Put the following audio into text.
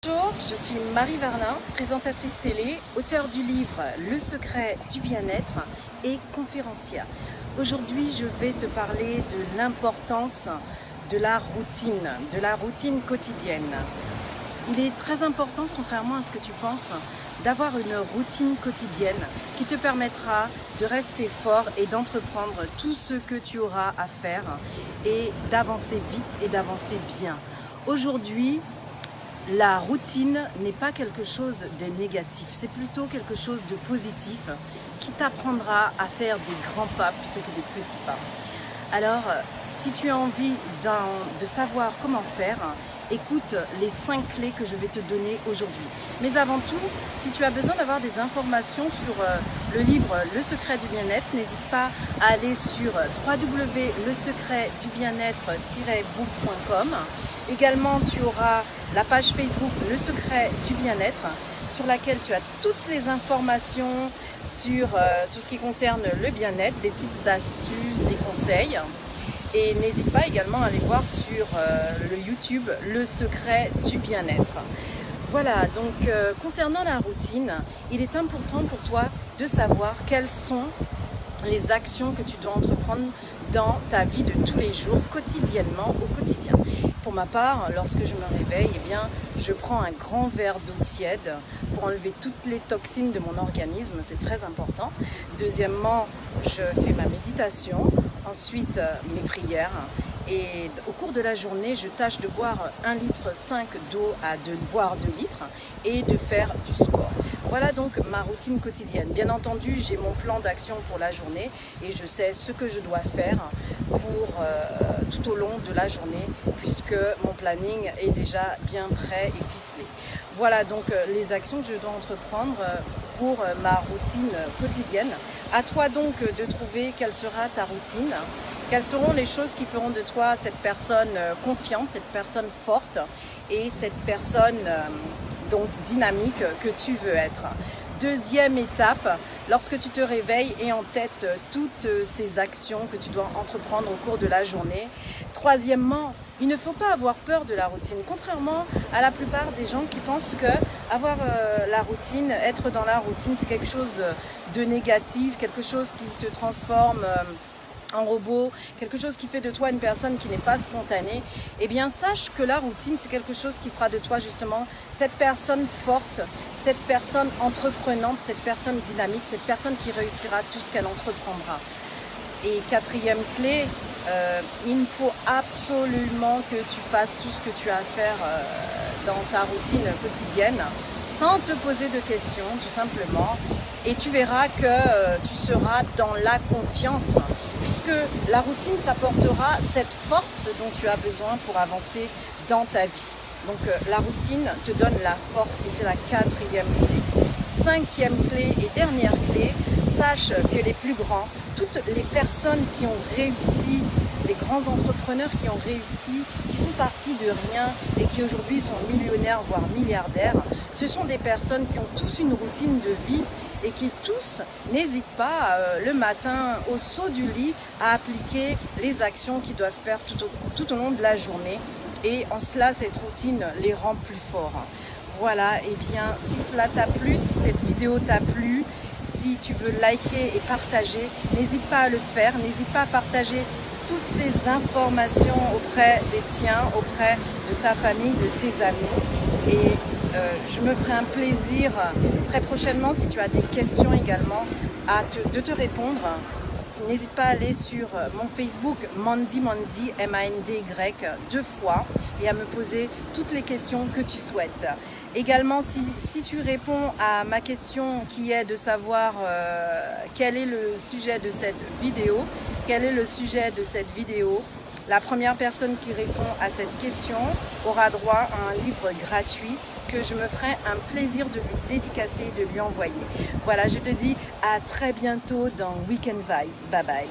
Bonjour, je suis Marie Verlin, présentatrice télé, auteure du livre Le secret du bien-être et conférencière. Aujourd'hui, je vais te parler de l'importance de la routine quotidienne. Il est très important, contrairement à ce que tu penses, d'avoir une routine quotidienne qui te permettra de rester fort et d'entreprendre tout ce que tu auras à faire et d'avancer vite et d'avancer bien. Aujourd'hui, la routine n'est pas quelque chose de négatif, c'est plutôt quelque chose de positif qui t'apprendra à faire des grands pas plutôt que des petits pas. Alors, si tu as envie de savoir comment faire, écoute les 5 clés que je vais te donner aujourd'hui. Mais avant tout, si tu as besoin d'avoir des informations sur le livre Le secret du bien-être, n'hésite pas à aller sur www.lesecretsdubien-être-book.com. Également, tu auras la page Facebook Le secret du bien-être sur laquelle tu as toutes les informations sur tout ce qui concerne le bien-être, des petites astuces, des conseils. Et n'hésite pas également à aller voir sur le YouTube Le secret du bien-être. Voilà, donc concernant la routine, il est important pour toi de savoir quelles sont les actions que tu dois entreprendre dans ta vie de tous les jours, quotidiennement, au quotidien. Pour ma part, lorsque je me réveille, je prends un grand verre d'eau tiède pour enlever toutes les toxines de mon organisme, c'est très important. Deuxièmement, je fais ma méditation, ensuite mes prières. Et au cours de la journée, je tâche de boire 1,5 litre d'eau à voire 2 litres et de faire du sport. Voilà donc ma routine quotidienne. Bien entendu, j'ai mon plan d'action pour la journée et je sais ce que je dois faire pour tout au long de la journée puisque mon planning est déjà bien prêt et ficelé. Voilà donc les actions que je dois entreprendre pour ma routine quotidienne. À toi donc de trouver quelle sera ta routine. Quelles seront les choses qui feront de toi cette personne confiante, cette personne forte et cette personne donc dynamique que tu veux être. Deuxième étape, lorsque tu te réveilles et en tête toutes ces actions que tu dois entreprendre au cours de la journée. Troisièmement, il ne faut pas avoir peur de la routine, contrairement à la plupart des gens qui pensent que avoir la routine, être dans la routine, c'est quelque chose de négatif, quelque chose qui te transforme en robot, quelque chose qui fait de toi une personne qui n'est pas spontanée, eh bien sache que la routine c'est quelque chose qui fera de toi justement cette personne forte, cette personne entreprenante, cette personne dynamique, cette personne qui réussira tout ce qu'elle entreprendra. Et quatrième clé, il faut absolument que tu fasses tout ce que tu as à faire dans ta routine quotidienne sans te poser de questions tout simplement et tu verras que tu seras dans la confiance puisque la routine t'apportera cette force dont tu as besoin pour avancer dans ta vie. Donc la routine te donne la force et c'est la quatrième clé. Cinquième clé et dernière clé, sache que les plus grands, toutes les personnes qui ont réussi, les grands entrepreneurs qui ont réussi, qui sont partis de rien et qui aujourd'hui sont millionnaires voire milliardaires, ce sont des personnes qui ont tous une routine de vie et qui tous n'hésitent pas le matin au saut du lit à appliquer les actions qu'ils doivent faire tout au long de la journée et en cela cette routine les rend plus forts. Voilà, et bien si cela t'a plu, si cette vidéo t'a plu, si tu veux liker et partager, n'hésite pas à le faire, n'hésite pas à partager toutes ces informations auprès des tiens, auprès de ta famille, de tes amis et je me ferai un plaisir très prochainement si tu as des questions également de te répondre. N'hésite pas à aller sur mon Facebook Mandy, M-A-N-D-Y 2 fois et à me poser toutes les questions que tu souhaites. Également, si tu réponds à ma question qui est de savoir quel est le sujet de cette vidéo, la première personne qui répond à cette question aura droit à un livre gratuit que je me ferai un plaisir de lui dédicacer et de lui envoyer. Voilà, je te dis à très bientôt dans Weekend Vibes. Bye bye.